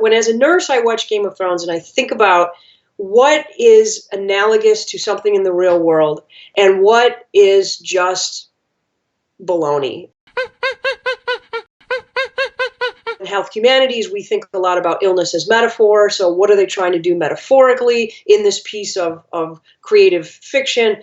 when as a nurse I watch Game of Thrones and I think about what is analogous to something in the real world and what is just baloney. In health humanities, we think a lot about illness as metaphor. So what are they trying to do metaphorically in this piece of creative fiction?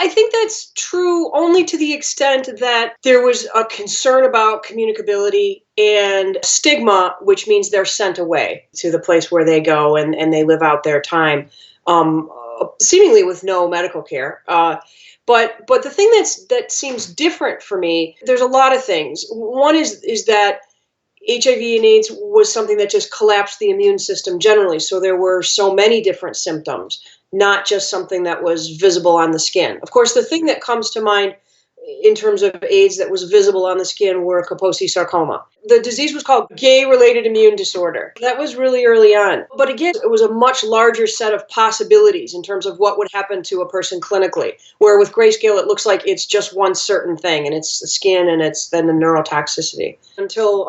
I think that's true only to the extent that there was a concern about communicability and stigma, which means they're sent away to the place where they go and they live out their time, seemingly with no medical care. But the thing that seems different for me, there's a lot of things. One is that HIV and AIDS was something that just collapsed the immune system generally. So there were so many different symptoms, not just something that was visible on the skin. Of course, the thing that comes to mind in terms of AIDS that was visible on the skin were Kaposi sarcoma. The disease was called gay-related immune disorder. That was really early on. But again, it was a much larger set of possibilities in terms of what would happen to a person clinically, where with Greyscale, it looks like it's just one certain thing, and it's the skin, and it's then the neurotoxicity. Until,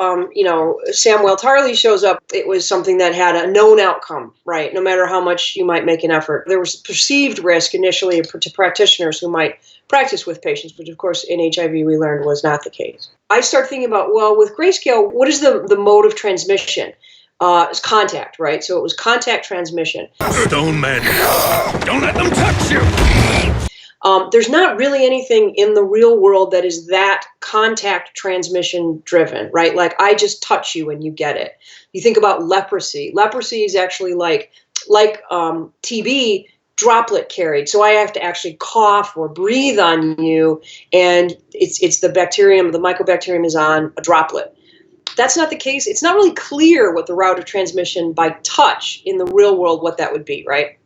Samuel Tarley shows up, it was something that had a known outcome, right? No matter how much you might make an effort. There was perceived risk initially to practitioners who might practice with patients, which of course in HIV we learned was not the case. I start thinking about, well, with Greyscale, what is the mode of transmission? It's contact, right? So it was contact transmission. Stone men, don't let them touch you! There's not really anything in the real world that is that contact transmission driven, right? Like I just touch you and you get it. You think about leprosy. Leprosy is actually like TB, droplet carried. So I have to actually cough or breathe on you, and it's the bacterium, the mycobacterium is on a droplet. That's not the case. It's not really clear what the route of transmission by touch in the real world, what that would be, right?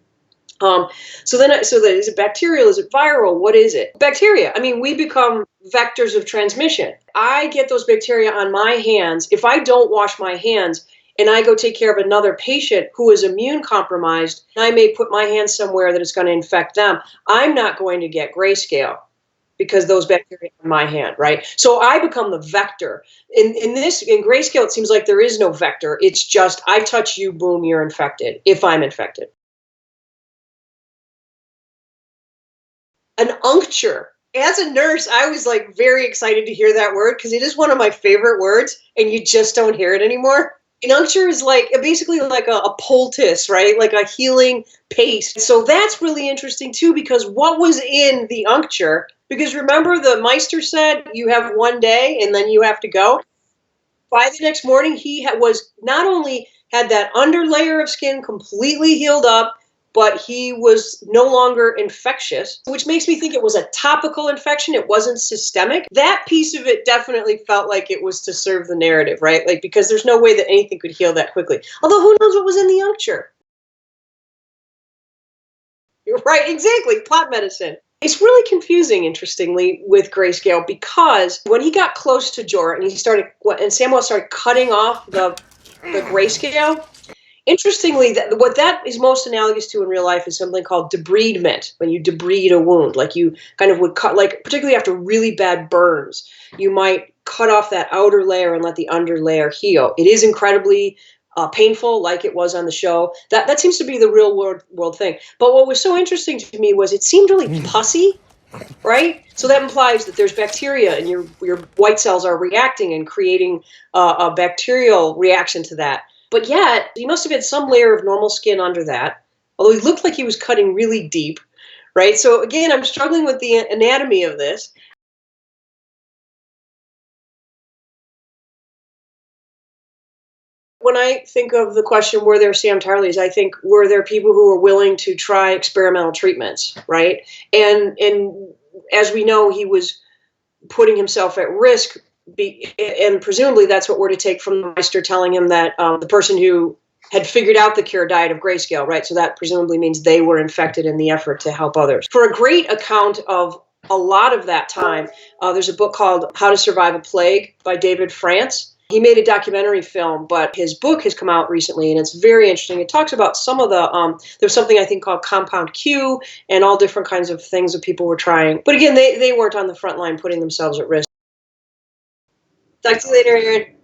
So is it bacterial? Is it viral? What is it? Bacteria. I mean, we become vectors of transmission. I get those bacteria on my hands. If I don't wash my hands, and I go take care of another patient who is immune compromised, and I may put my hands somewhere that is going to infect them, I'm not going to get Greyscale because those bacteria are in my hand, right? So I become the vector. In Greyscale, it seems like there is no vector. It's just I touch you, boom, you're infected, if I'm infected. An uncture. As a nurse, I was like very excited to hear that word because it is one of my favorite words, and you just don't hear it anymore. An uncture is like basically like a poultice, right? Like a healing paste. So that's really interesting too, because what was in the uncture? Because remember the Meister said you have one day and then you have to go. By the next morning, he was not only had that underlayer of skin completely healed up, but he was no longer infectious, which makes me think it was a topical infection. It wasn't systemic. That piece of it definitely felt like it was to serve the narrative, right? Like, because there's no way that anything could heal that quickly. Although who knows what was in the uncture? You're right, exactly, plot medicine. It's really confusing, interestingly, with Greyscale, because when he got close to Jorah and Samuel started cutting off the Greyscale, interestingly, what that is most analogous to in real life is something called debridement, when you debride a wound. Like you kind of would cut, like particularly after really bad burns, you might cut off that outer layer and let the under layer heal. It is incredibly painful, like it was on the show. That seems to be the real world thing. But what was so interesting to me was it seemed really pussy, right? So that implies that there's bacteria and your white cells are reacting and creating a bacterial reaction to that. But yet, he must have had some layer of normal skin under that, although he looked like he was cutting really deep, right? So again, I'm struggling with the anatomy of this. When I think of the question, were there Sam Tarleys, I think, were there people who were willing to try experimental treatments, right? And as we know, he was putting himself at risk, and presumably that's what we're to take from the Meister telling him that the person who had figured out the cure died of Greyscale, right? So that presumably means they were infected in the effort to help others. For a great account of a lot of that time, there's a book called How to Survive a Plague by David France. He made a documentary film, but his book has come out recently, and it's very interesting. It talks about some of the, there's something I think called Compound Q, and all different kinds of things that people were trying. But again, they weren't on the front line putting themselves at risk. Talk to you later, Aaron.